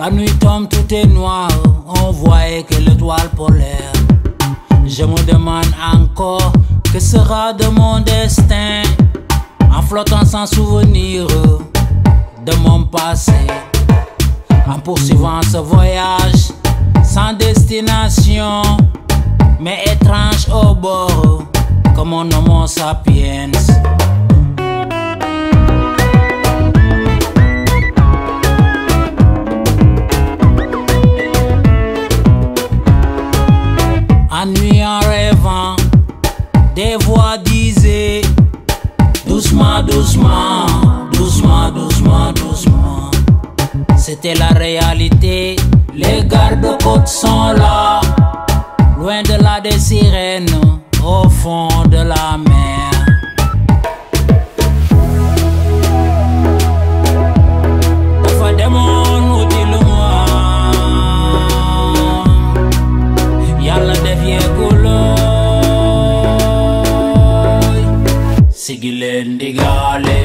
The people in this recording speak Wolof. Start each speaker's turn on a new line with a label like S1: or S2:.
S1: La nuit tombe, tout est noir, on voyait que l'étoile polaire. Je me demande encore, que sera de mon destin, en flottant sans souvenir de mon passé, en poursuivant ce voyage sans destination, mais étrange au bord, comme un homo sapiens. En nuit, en rêvant, des voix disaient doucement, doucement, doucement, doucement, doucement. C'était la réalité, les gardes-côtes sont là, loin de là des sirènes, au fond de la mer. Dafa demoon wuti lu mu am, Yàlla def yeggulooy sigi leen digale.